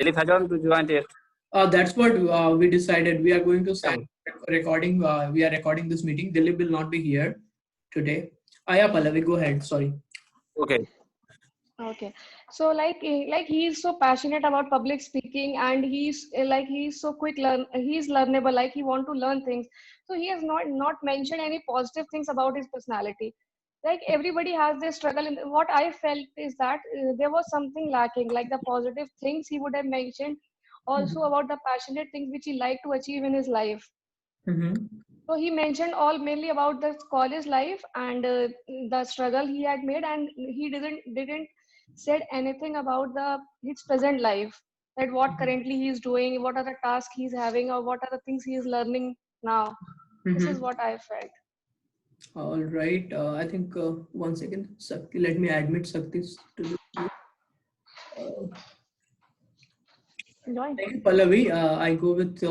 Dilip has on to join it. That's what we decided. We are going to start recording. We are recording this meeting. Dilip will not be here today. Yeah, Pallavi, go ahead. Sorry. Okay. Okay, so like he is so passionate about public speaking, and he's so quick learn. He's learnable. Like he want to learn things. So he has not mentioned any positive things about his personality. Like everybody has their struggle. And what I felt is that there was something lacking. Like the positive things he would have mentioned, also about the passionate things which he liked to achieve in his life. Mm-hmm. So he mentioned all mainly about the college life and the struggle he had made, and he didn't said anything about the his present life. That what currently he is doing, what are the tasks he's having, or what are the things he is learning now. This is Mm-hmm. what I felt. All right. I think 1 second, Sakti. Let me admit Sakti to the group. Uh, Join. Thank you, Pallavi. I go with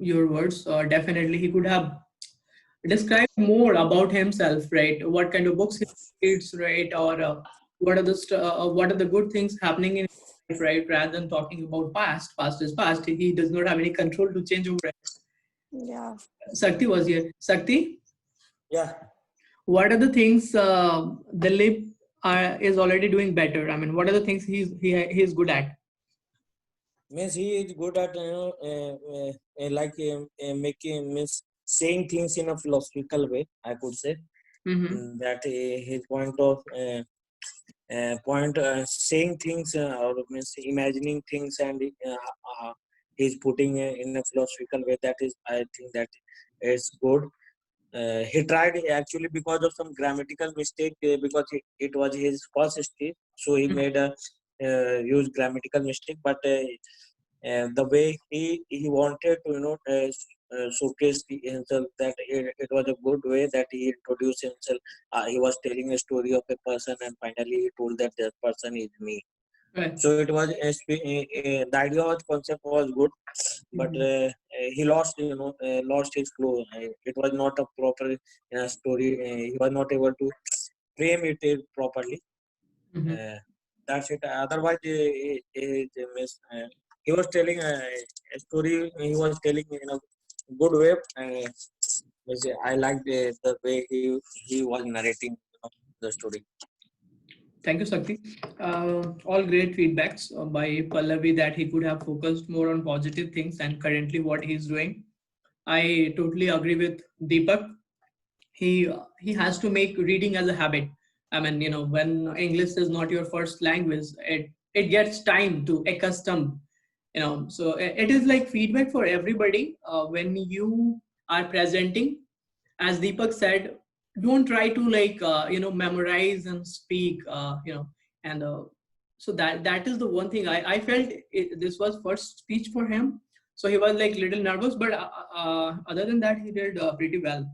your words. Definitely, he could have described more about himself, right? What kind of books he reads, right? Or what are the good things happening in his life, right? Rather than talking about past. Past is past. He does not have any control to change over it. Yeah. Sakti was here. Sakti, Yeah, what are the things Dilip is already doing better? I mean, what are the things he's good at? means he is good at making means saying things in a philosophical way. I could say Mm-hmm. that his point saying things or means imagining things and he's putting in a philosophical way. That is, I think that is good. He tried actually because of some grammatical mistake because it was his first stage, so he made a huge grammatical mistake. But the way he wanted to showcase himself, that it was a good way that he introduced himself. He was telling a story of a person, and finally he told that that person is me. Right. So it was the idea of concept was good, but he lost lost his flow. It was not a proper story. He was not able to frame it properly. Mm-hmm. That's it. Otherwise, he was telling a story. He was telling in a good way. I liked the way he was narrating the story. Thank you, Sakti. All great feedbacks by Pallavi that he could have focused more on positive things and currently what he's doing. I totally agree with Deepak. He has to make reading as a habit. I mean, when English is not your first language, it gets time to accustom. So it is like feedback for everybody. When you are presenting, as Deepak said, don't try to memorize and speak. And so that is the one thing I felt this was first speech for him, so he was like little nervous, but other than that he did pretty well.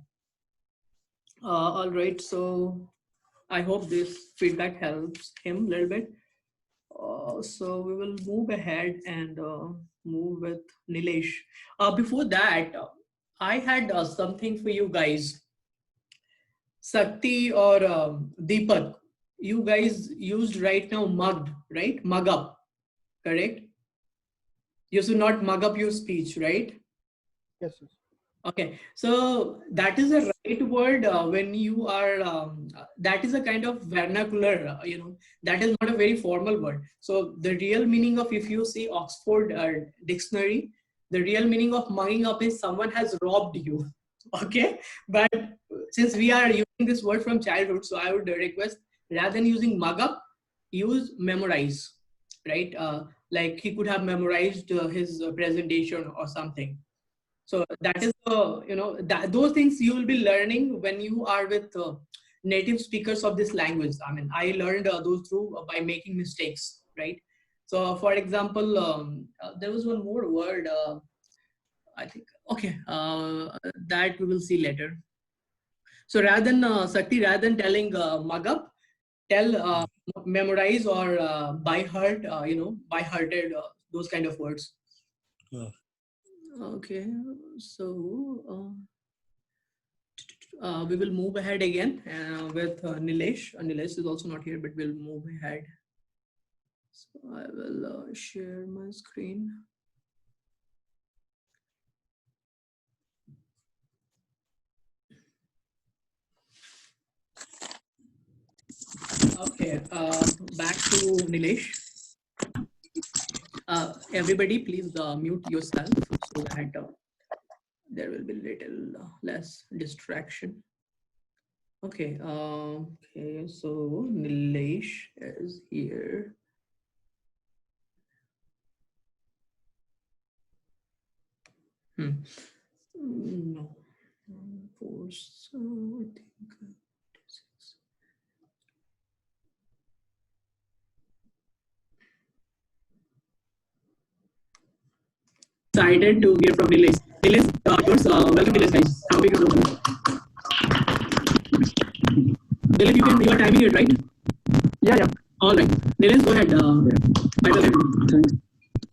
All right, so I hope this feedback helps him a little bit. So we will move ahead and move with Nilesh. Before that, I had something for you guys. Sakti or Deepak, you guys used right now mugged, right? Mug up, correct? You should not mug up your speech, right? Yes, yes. Okay, so that is a right word when you are, that is a kind of vernacular, that is not a very formal word. So the real meaning of, if you see Oxford dictionary, the real meaning of mugging up is someone has robbed you. Okay, but since we are using this word from childhood, so I would request, rather than using mug up, use memorize, right? Like he could have memorized his presentation or something. So that is that those things you will be learning when you are with native speakers of this language. I mean, I learned those through by making mistakes, right? So for example, there was one more word, I think. Okay, that we will see later. So rather than Sakti, rather than telling mug up, tell memorize or by heart, by hearted, those kind of words. Yeah. Okay, so we will move ahead again with Nilesh. Nilesh is also not here, but we'll move ahead. So I will share my screen. Okay, back to Nilesh. Everybody, please mute yourself so that there will be little less distraction. Okay, okay, so Nilesh is here. No, force, I think. Excited to hear from Nilesh. Nilesh, yours, welcome Nilesh guys. How are you doing? Nilesh, you are timing it, right? Yeah. All right. Nilesh, go ahead. By the way,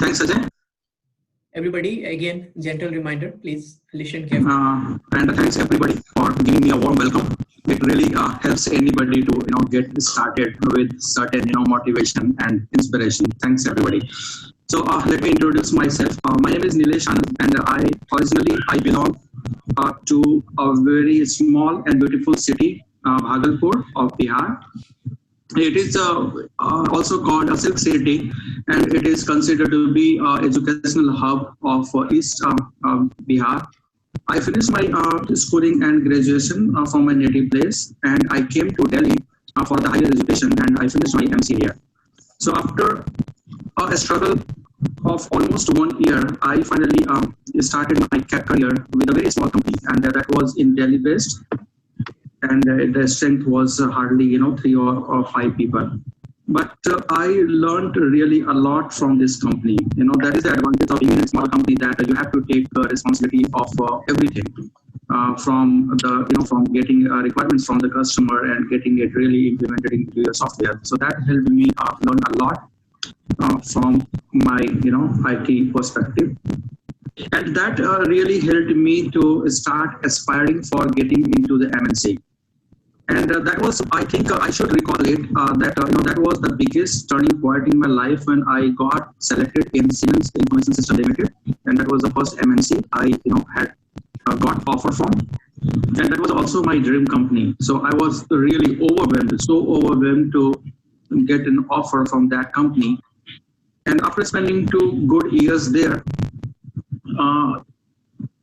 Thanks, Ajay. everybody, again, gentle reminder, please listen carefully. And thanks everybody for giving me a warm welcome. It really helps anybody to get started with certain motivation and inspiration. Thanks everybody. So let me introduce myself. My name is Nilesh Anand, and I belong to a very small and beautiful city, Bhagalpur of Bihar. It is also called a silk city, and it is considered to be educational hub of East Bihar. I finished my schooling and graduation from my native place, and I came to Delhi for the higher education, and I finished my MC here. So after a struggle of almost 1 year, I finally started my career with a very small company, and that was in Delhi based, and the strength was hardly 3 or 5 people. But I learned really a lot from this company. That is the advantage of being in a small company, that you have to take responsibility of everything, from from getting requirements from the customer and getting it really implemented into your software. So that helped me learn a lot from my IT perspective, and that really helped me to start aspiring for getting into the MNC. And that was, I think, I should recall it, that was the biggest turning point in my life when I got selected in Siemens Information System Limited, and that was the first MNC I had got offer from, and that was also my dream company. So I was really overwhelmed, so overwhelmed to get an offer from that company. And after spending 2 good years there,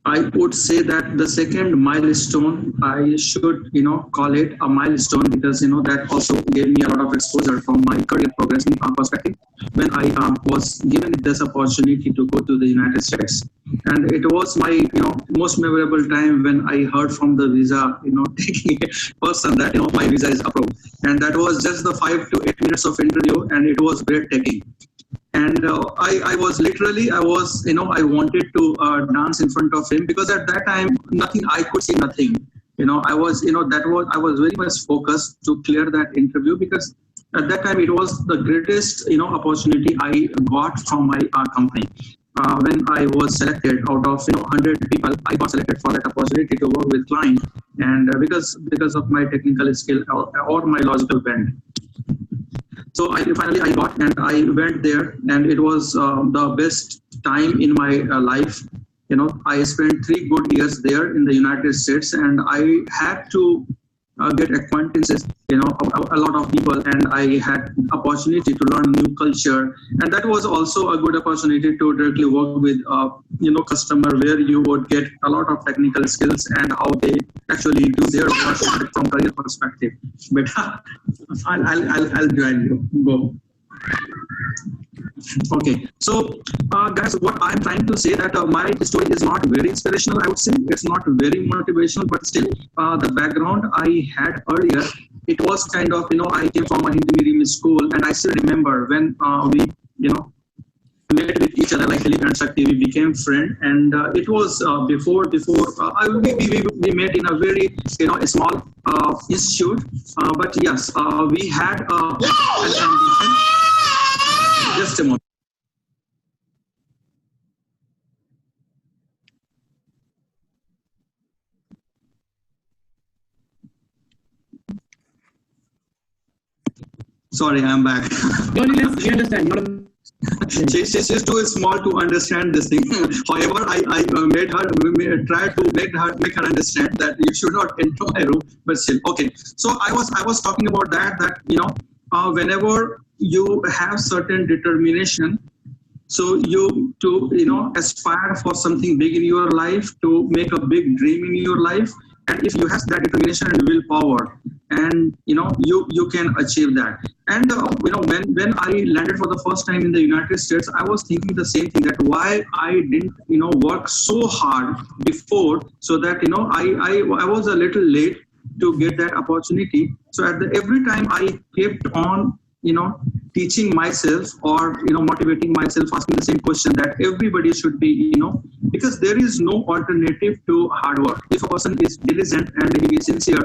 I would say that the second milestone, I should, call it a milestone, because, that also gave me a lot of exposure from my career progressing perspective, when I was given this opportunity to go to the United States. And it was my, most memorable time when I heard from the visa, taking person that, my visa is approved. And that was just the 5 to 8 minutes of interview, and it was breathtaking. And I was literally, I wanted to dance in front of him, because at that time, I could see nothing. I was very much focused to clear that interview, because at that time it was the greatest, opportunity I got from my company. When I was selected out of 100 people, I got selected for that opportunity to work with client, and because of my technical skill, or my logical bend. So finally I got, and I went there, and it was the best time in my life. I spent 3 good years there in the United States, and I had to get acquaintances, a lot of people, and I had opportunity to learn new culture, and that was also a good opportunity to directly work with, customer, where you would get a lot of technical skills and how they actually do their work from career perspective. But I'll join you. Go. Okay, so guys, what I'm trying to say, that my story is not very inspirational, I would say. It's not very motivational, but still, the background I had earlier, it was kind of, I came from a Hindi medium school, and I still remember when we, met with each other, like Philip and Shakti, we became friends, and it was before we met in a very a small institute, but yes, we had an ambition. Just a moment. Sorry, I'm back. No, Nilesh, we understand. She's too small to understand this thing. However, I try to make her understand that you should not enter my room. But still, okay. So I was talking about that whenever you have certain determination, so you aspire for something big in your life, to make a big dream in your life, and if you have that determination and willpower, and you can achieve that. And when I landed for the first time in the United States, I was thinking the same thing, that why I didn't work so hard before, so that I was a little late to get that opportunity. So every time I kept on teaching myself, or motivating myself, asking the same question, that everybody should be because there is no alternative to hard work. If a person is diligent and he is sincere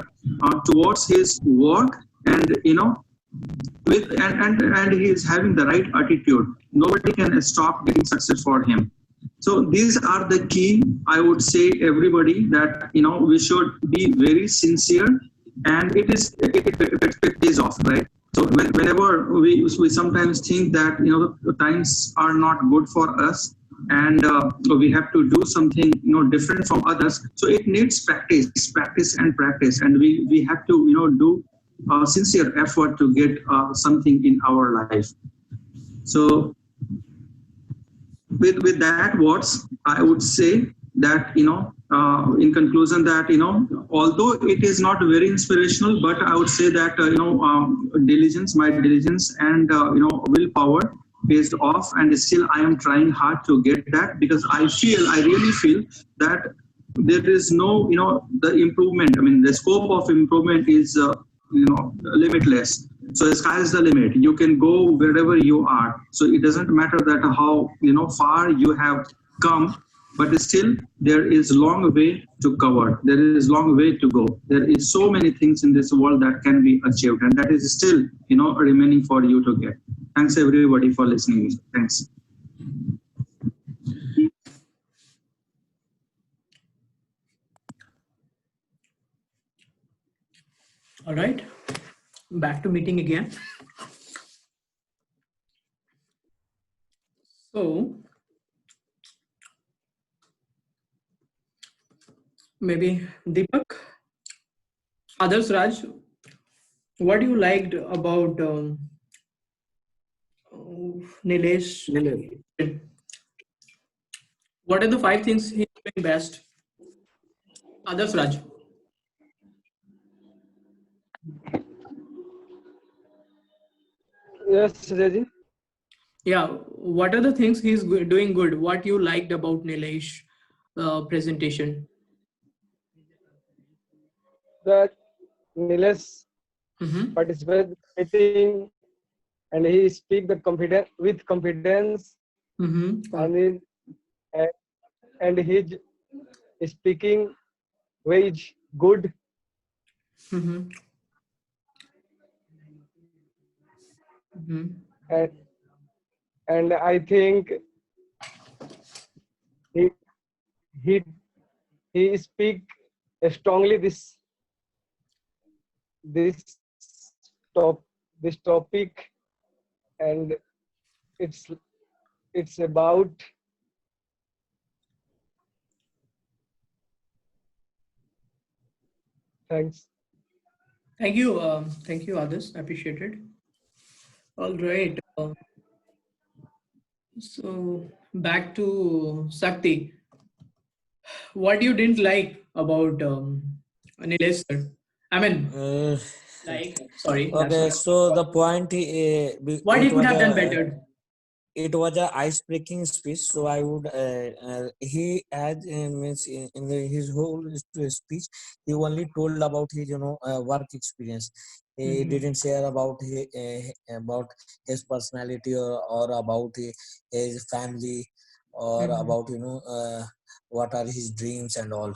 towards his work, and and he is having the right attitude, nobody can stop getting success for him. So these are the key, I would say, everybody, that we should be very sincere, and it pays off, right? So whenever we sometimes think that the times are not good for us, and we have to do something different from others. So it needs practice, and we have to do sincere effort to get something in our life. So with that words, I would say that in conclusion, that although it is not very inspirational, but I would say that my diligence and willpower pays off, and still I am trying hard to get that, because I really feel that there is no the improvement. I mean, the scope of improvement is limitless. So the sky is the limit. You can go wherever you are. So it doesn't matter that how far you have come, but still there is long way to cover. There is long way to go. There is so many things in this world that can be achieved, and that is still remaining for you to get. Thanks everybody for listening. Thanks. All right, back to meeting again. So maybe Deepak, Adarsh, Raj, what you liked about Nilesh? What are the 5 things he's doing best? Adarsh, Raj. Yes, Raji. Yeah, what are the things he's doing good? What you liked about Nilesh presentation? That Nilesh Mm-hmm. participating, and he speak with confidence, Mm-hmm. and his speaking way is good, Mm-hmm. Mm-hmm. and I think he he he speak strongly this this topic, and it's about thanks. Thank you, Adarsh. Appreciate it. All right. So back to Sakti. What you didn't like about Nilesh sir? I mean, sorry. That's Okay, what. so the point, What he could have done better? it was a ice breaking speech. So I would he had means his whole speech, he only told about his work experience. He didn't share about his personality, or about his family, or about what are his dreams and all,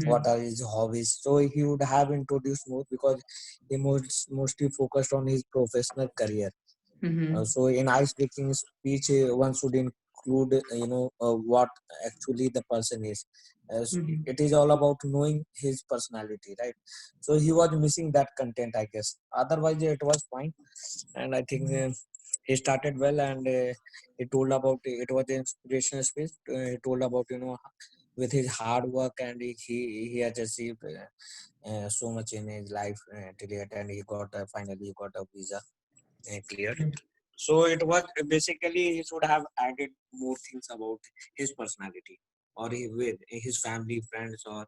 what are his hobbies. So he would have introduced more, because he mostly focused on his professional career. So in ice breaking speech, one should include what actually the person is. Mhm. It is all about knowing his personality, right? So he was missing that content, I guess. Otherwise it was fine, and I think he started well, and he told about it was an inspirational space. He told about with his hard work, and he has achieved so much in his life till yet, and he got finally got a visa cleared. Mhm. So it was basically he should have added more things about his personality, or with his family, friends, or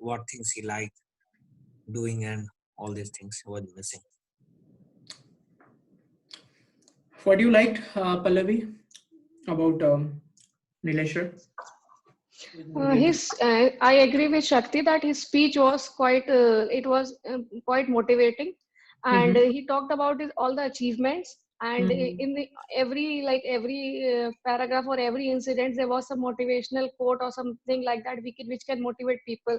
what things he liked doing, and all these things was missing. What do you liked, Pallavi, about Nileshwar? I agree with Shakti that his speech was quite motivating, and Mhm. he talked about all the achievements. And Mhm. in the every paragraph or every incident, there was some motivational quote or something like that which can motivate people.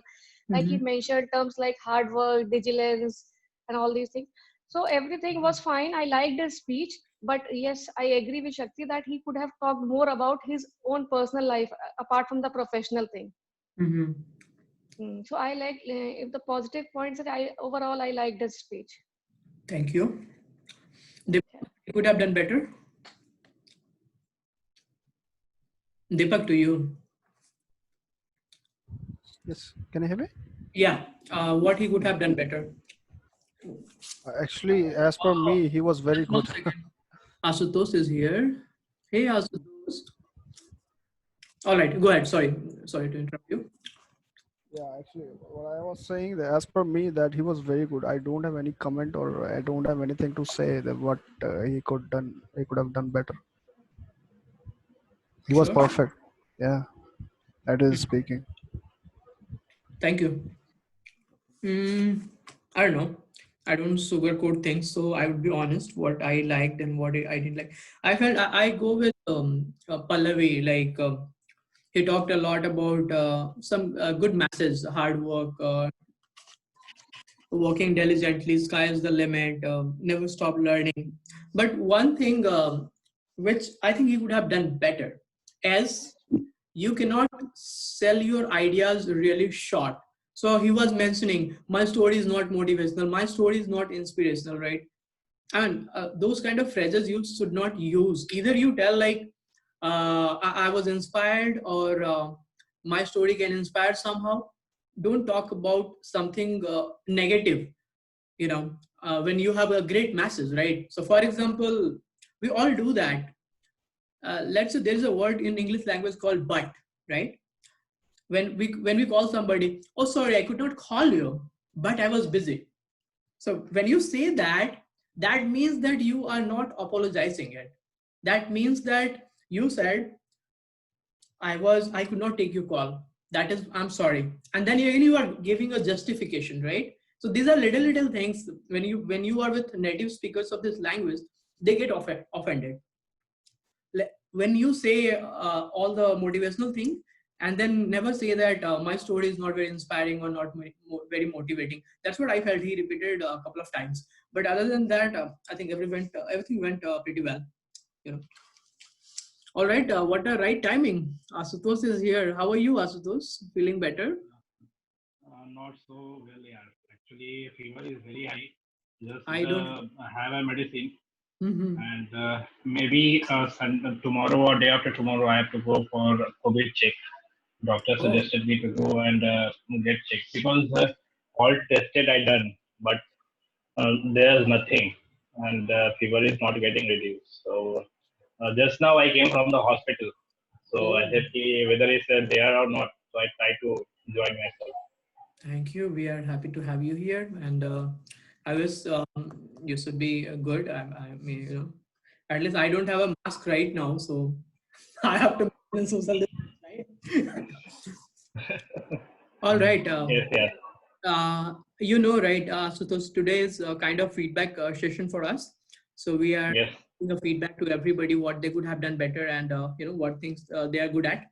Like he Mhm. mentioned terms like hard work, vigilance, and all these things. So everything was fine. I liked his speech, but yes, I agree with Shakti that he could have talked more about his own personal life apart from the professional thing. Mhm. So I like if the positive points that I overall I liked his speech. Thank you. They could have done better. Deepak, to you. Yes, can you hear me? Yeah. What he could have done better. Actually, as per me, he was very Just 1 good. second. Asutosh is here. Hey, Asutosh. All right, go ahead. Sorry to interrupt you. Yeah, actually, what I was saying that as per me that he was very good. I don't have any comment or I don't have anything to say that what he could have done better. He was Sure. perfect. Yeah, that is speaking. Thank you. I don't know. I don't sugarcoat things, so I would be honest what I liked and what I didn't like. I felt I go with Pallavi. Like he talked a lot about some good messages, hard work, working diligently, sky is the limit, never stop learning. But one thing which I think he could have done better, as you cannot sell your ideas really short. So he was mentioning, my story is not motivational, my story is not inspirational, right? And those kind of phrases you should not use. Either you tell like, I was inspired, or my story can inspire somehow. Don't talk about something negative, when you have a great message, right? So for example, we all do that. Let's say there's a word in English language called but, right? When we call somebody, oh sorry, I could not call you, but I was busy. So when you say that, that means that you are not apologizing it. That means that you said, I could not take your call. That is, I'm sorry. And then you are giving a justification, right? So these are little things. When you are with native speakers of this language, they get offended. When you say all the motivational thing, and then never say that my story is not very inspiring or not very motivating. That's what I felt. He repeated a couple of times, but other than that, I think everything went pretty well. You know. All right. What a right timing. Asutosh is here. How are you, Asutosh? Feeling better? Not so well, yeah. Actually, fever is very high. Just I don't. have a medicine, Mm-hmm. and maybe tomorrow or day after tomorrow, I have to go for COVID check. Doctor Oh, suggested me to go and get checked because all tested I done, but there's nothing, and fever is not getting reduced. So just now I came from the hospital, so I oh. said whether it's there or not. So I try to join myself. Thank you. We are happy to have you here, and I wish you should be good. I mean, at least I don't have a mask right now, so I have to maintain social distance, right? All right. Yes, yes, Right, Sutosh, today's kind of feedback session for us. So we are yes, giving a feedback to everybody what they could have done better, and what things they are good at.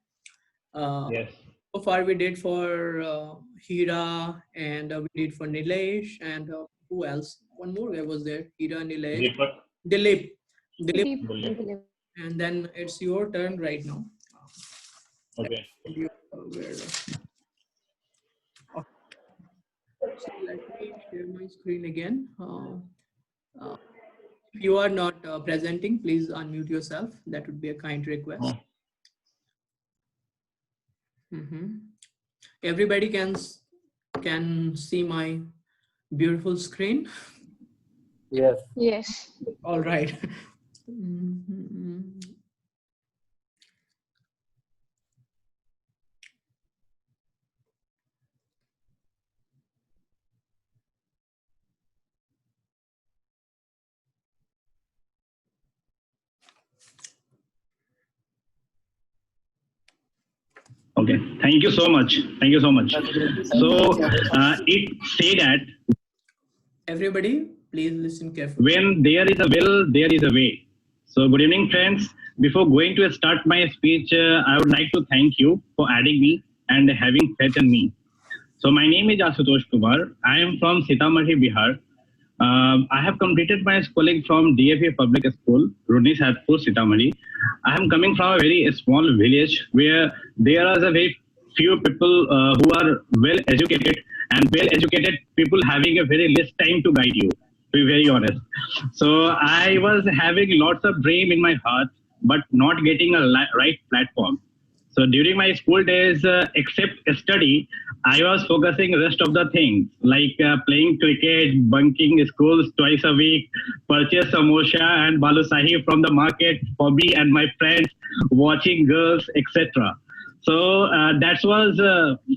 Uh, yes. so far we did for Hira, and we did for Nilesh, and who else? One more guy was there. Hira, Nilesh, Deepak, Dilip. Dilip. Deep, Bullet. deep. and then it's your turn right now. Okay. You, so let me share my screen again. If you are not presenting, please unmute yourself. That would be a kind request. Everybody can see my beautiful screen. Yes. Yes. All right. Okay. Thank you so much. Thank you so much. So it say that Everybody, please listen carefully. when there is a will, there is a way. So good evening, friends. Before going to start my speech, I would like to thank you for adding me and having faith in me. So my name is Asutosh Kumar. I am from Sitamarhi, Bihar. I have completed my schooling from DFA Public School, Rudni Saidpur, Sitamarhi. I am coming from a very small village where there are a very few people who are well educated, and well educated people having a very less time to guide you, to be very honest. So I was having lots of dream in my heart, but not getting a right platform. So during my school days, except study, I was focusing rest of the things like playing cricket, bunking schools twice a week, purchase samosa and balusahi from the market for me and my friends, watching girls, etc. So that was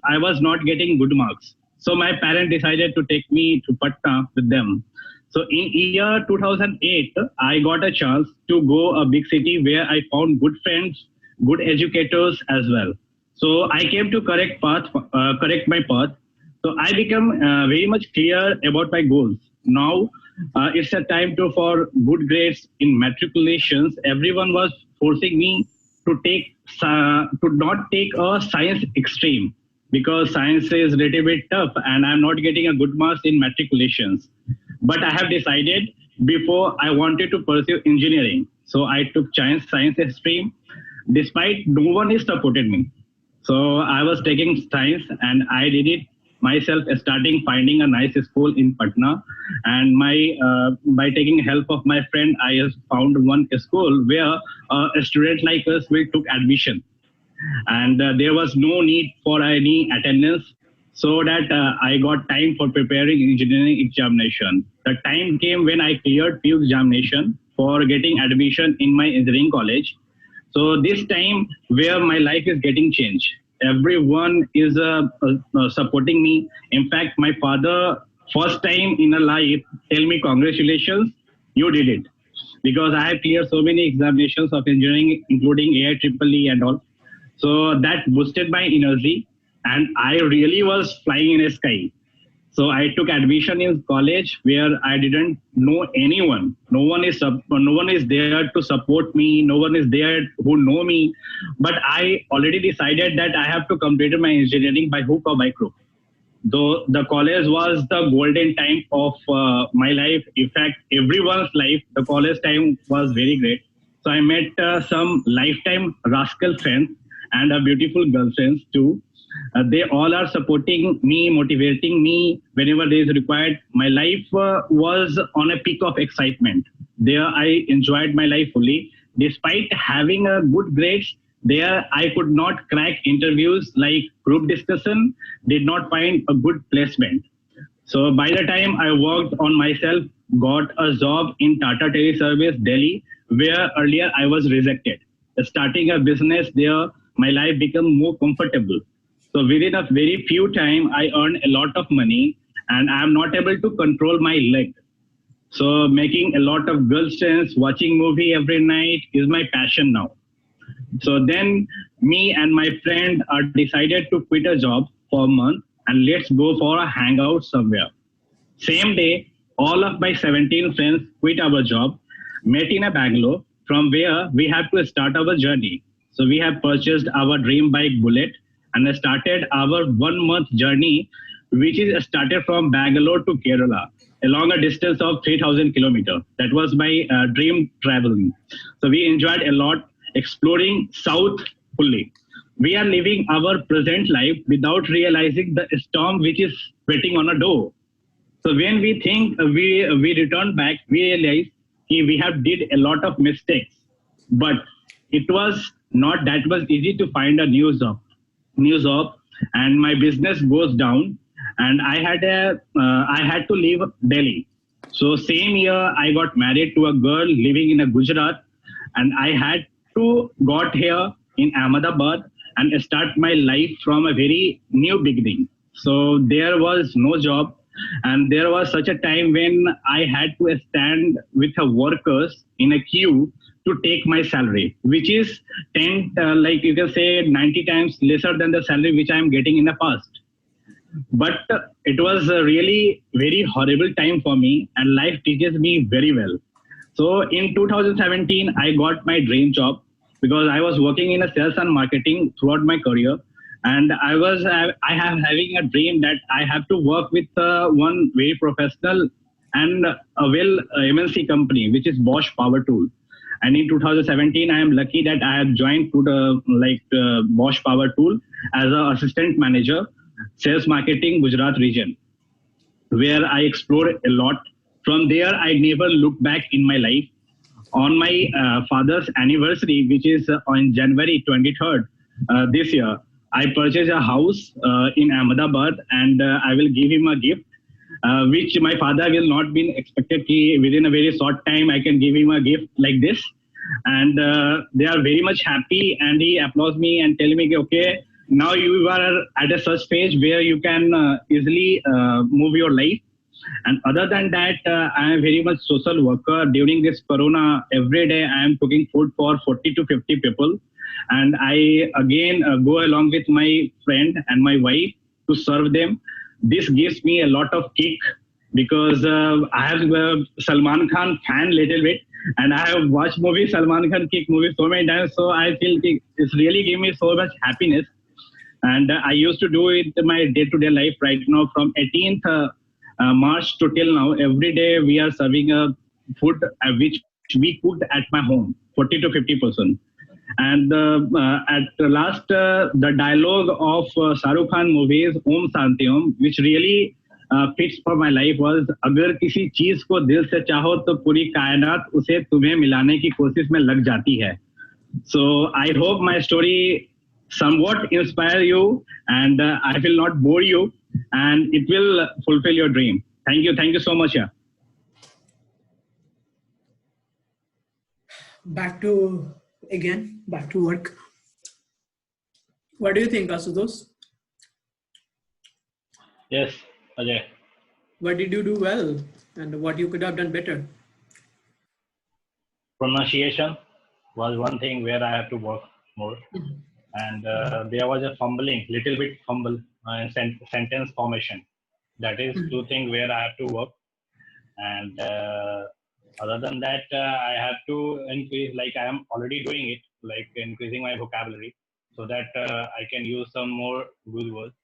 I was not getting good marks. So my parents decided to take me to Patna with them. So in year 2008, I got a chance to go a big city where I found good friends, good educators as well. So I came to correct my path. So I become very much clear about my goals. Now it's a time to for good grades in matriculations. Everyone was forcing me to to not take a science extreme because science is a little bit tough and I'm not getting a good marks in matriculations. But I have decided before I wanted to pursue engineering. So I took science stream despite no one is supported me. So I was taking science and I did it myself, starting finding a nice school in Patna. And by taking help of my friend, I found one school where a student like us will took admission. And there was no need for any attendance, so that I got time for preparing engineering examination. The time came when I cleared PU examination for getting admission in my engineering college. So this time where my life is getting changed. Everyone is supporting me. In fact, my father, first time in a life, tell me congratulations, you did it. Because I have cleared so many examinations of engineering, including AIEEE and all. So that boosted my energy and I really was flying in the sky. So I took admission in college where I didn't know anyone. No one is there to support me. No one is there who know me. But I already decided that I have to complete my engineering by hook or by crook. Though the college was the golden time of my life. In fact, everyone's life, the college time was very great. So I met some lifetime rascal friends and a beautiful girlfriends too. They all are supporting me, motivating me whenever there is required. My life was on a peak of excitement. There I enjoyed my life fully. Despite having a good grades, there I could not crack interviews like group discussion, did not find a good placement. So by the time I worked on myself, got a job in Tata Teleservice, Delhi, where earlier I was rejected. Starting a business there, my life became more comfortable. So within a very few time, I earned a lot of money and I am not able to control my leg. So making a lot of girlfriends, watching movie every night is my passion now. So then me and my friend are decided to quit a job for a month and let's go for a hangout somewhere. Same day, all of my 17 friends quit our job, met in a Bangalore, from where we have to start our journey. So we have purchased our dream bike Bullet and started our 1 month journey which is started from Bangalore to Kerala along a distance of 3,000 kilometers. That was my dream traveling. So we enjoyed a lot exploring South fully. We are living our present life without realizing the storm which is waiting on a door. So when we think we return back, we realize we have did a lot of mistakes, but it was not that much easy to find a new job, and my business goes down, and I had to leave Delhi. So same year I got married to a girl living in a Gujarat, and I had to got here in Ahmedabad and start my life from a very new beginning. So there was no job, and there was such a time when I had to stand with the workers in a queue to take my salary, which is 10, like you can say 90 times lesser than the salary which I am getting in the past. But it was a really very horrible time for me, and life teaches me very well. So in 2017, I got my dream job because I was working in a sales and marketing throughout my career, and I have having a dream that I have to work with one very professional and a well MNC company, which is Bosch Power Tool. And in 2017, I am lucky that I have joined to the Bosch Power Tool as an assistant manager, sales marketing Gujarat region, where I explored a lot. From there, I never looked back in my life. On my father's anniversary, which is on January 23rd this year, I purchased a house in Ahmedabad, and I will give him a gift, which my father will not be expected within a very short time I can give him a gift like this. And they are very much happy, and he applauds me and tell me, okay, now you are at a such stage where you can easily move your life. And other than that, I am very much social worker. During this Corona, every day I am cooking food for 40 to 50 people. And I again go along with my friend and my wife to serve them. This gives me a lot of kick because I have Salman Khan fan little bit, and I have watched movie Salman Khan kick movie so many times. So I feel it's really give me so much happiness. And I used to do it in my day-to-day life right now from 18th March to till now. Every day we are serving a food which we cooked at my home, 40 to 50%. And at the last, the dialogue of Shah Rukh Khan movies, Om Shanti Om, which really fits for my life was, अगर किसी चीज को दिल से चाहो तो पूरी कायनात उसे तुम्हें मिलाने की कोशिश में लग जाती है. So I hope my story somewhat inspire you, and I will not bore you, and it will fulfill your dream. Thank you so much. Yeah. Back to work. What do you think, Asutosh? Yes, Ajay. What did you do well, and what you could have done better? Pronunciation was one thing where I have to work more. And there was a little bit fumble in sentence formation. That is two things where I have to work. And other than that, I have to increase, like I am already doing it, like increasing my vocabulary so that I can use some more good words.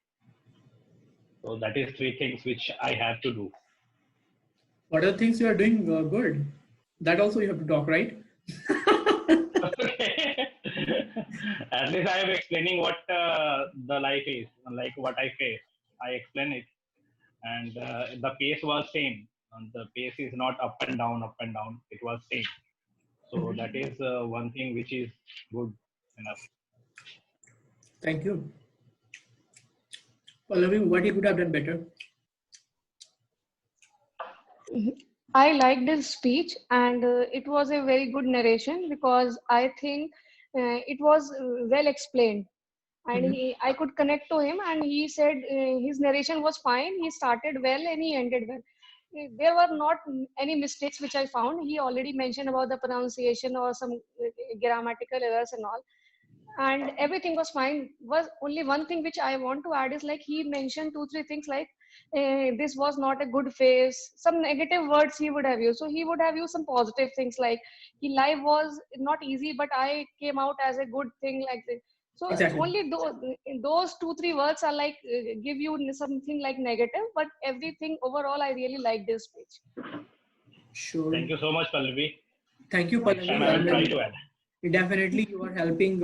So that is three things which I have to do. What are the things you are doing good? That also you have to talk, right? Okay. At least I am explaining what the life is, like what I face. I explain it, and the pace was same. And the pace is not up and down. It was same. So that is one thing which is good enough. Thank you. Pallavi, what you could have done better? I liked his speech, and it was a very good narration because I think it was well explained, and I could connect to him, and he said his narration was fine. He started well and he ended well. There were not any mistakes which I found. He already mentioned about the pronunciation or some grammatical errors and all, and everything was fine. Was only one thing which I want to add is like he mentioned 2-3 things like this was not a good phase, some negative words he would have used. So he would have used some positive things like life was not easy, but I came out as a good thing like this. So Exactly. only those 2-3 words are like give you something like negative, but everything overall I really like this speech. Sure. Thank you so much, Pallavi. Thank you, Next time Pallavi. I will try to add. Definitely, you are helping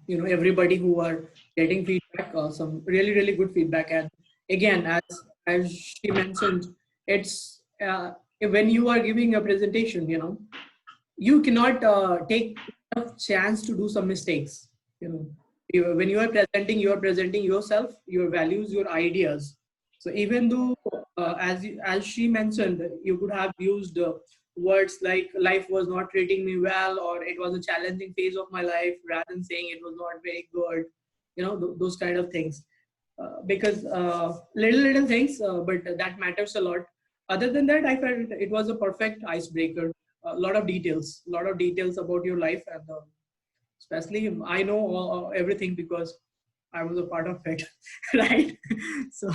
everybody who are getting feedback. Some really good feedback. And again, as she mentioned, it's when you are giving a presentation, you cannot take enough chance to do some mistakes. When you are presenting yourself, your values, your ideas. So even though as she mentioned, you could have used words like life was not treating me well, or it was a challenging phase of my life, rather than saying it was not very good, those kind of things, because little things, but that matters a lot. Other than that, I felt it was a perfect icebreaker. A lot of details about your life, and especially I know everything because I was a part of it. Right. So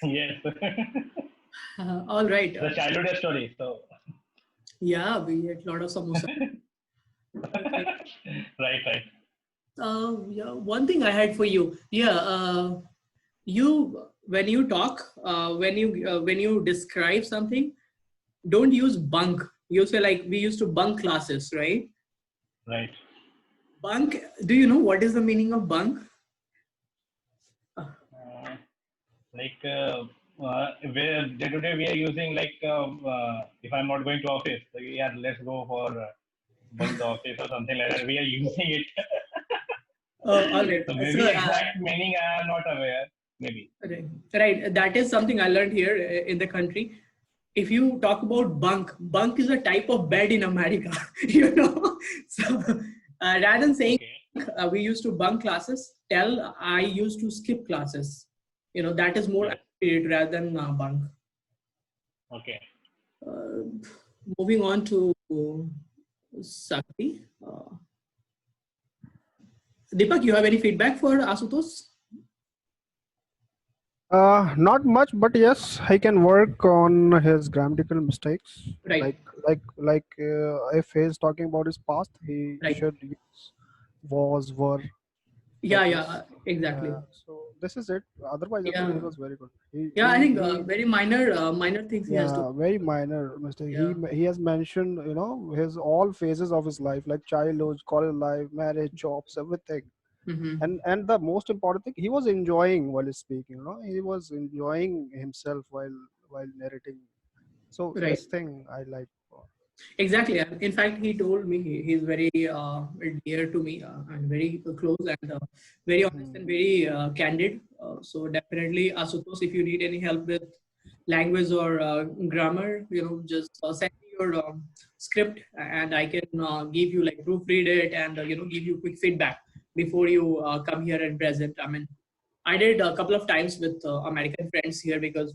Yes. all right. The childhood story. So Yeah, we ate a lot of samosa. right. Yeah, one thing I had for you. Yeah, you when you talk, when you describe something, don't use bunk. You say like we used to bunk classes, right? Right. Bunk. Do you know what is the meaning of bunk? Like where today we are using like if I'm not going to office, so yeah, let's go for bunk the office or something like that. We are using it. All right. So maybe So, exact meaning I am not aware. Maybe. right. That is something I learned here in the country. If you talk about bunk is a type of bed in America. So rather than saying we used to bunk classes, tell I used to skip classes. That is more accurate rather than bunk. Okay. Moving on to Sakti. Deepak, you have any feedback for Asutosh? Not much, but yes, he can work on his grammatical mistakes. Right. Like if he's talking about his past, he Right. should use was, were. Yeah, exactly. So this is it. Otherwise, I think he was very good. I think very minor things he has to. Very minor mistake. Yeah. He has mentioned, his all phases of his life, like childhood, college life, marriage, jobs, everything. Mhm. And the most important thing, he was enjoying while speaking. He was enjoying himself while narrating. So Right. this thing I like. Exactly. In fact, he told me he's very dear to me and very close and very honest and very candid. So definitely, Asutosh, if you need any help with language or grammar, just send me your script and I can give you like proofread it and give you quick feedback before you come here and present. I mean, I did a couple of times with American friends here because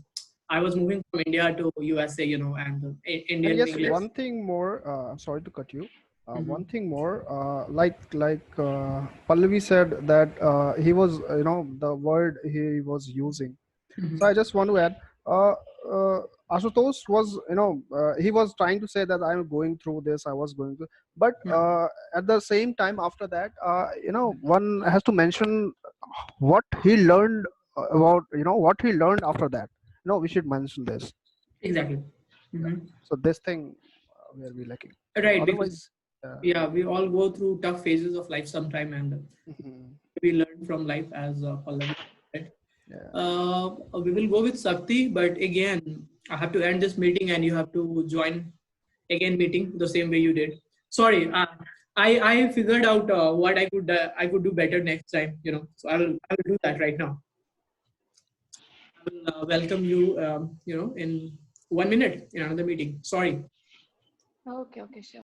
I was moving from India to USA, and Indian And yes, English. one thing more. I'm sorry to cut you. Mhm. One thing more. Like Pallavi said that he was, the word he was using. Mhm. So I just want to add. Ashutosh was, he was trying to say that I'm going through this. I was going through, but at the same time, after that, one has to mention what he learned about, what he learned after that. We should mention this. Exactly. Mhm. So this thing where we lacking. Right, Otherwise, because we all go through tough phases of life sometime, and we learn from life as Pallavi said. We will go with Sakti, but again, I have to end this meeting, and you have to join again meeting the same way you did. Sorry, I figured out what I could do better next time. So I will do that right now. I will welcome you. In 1 minute in another meeting. Sorry. Okay, sure.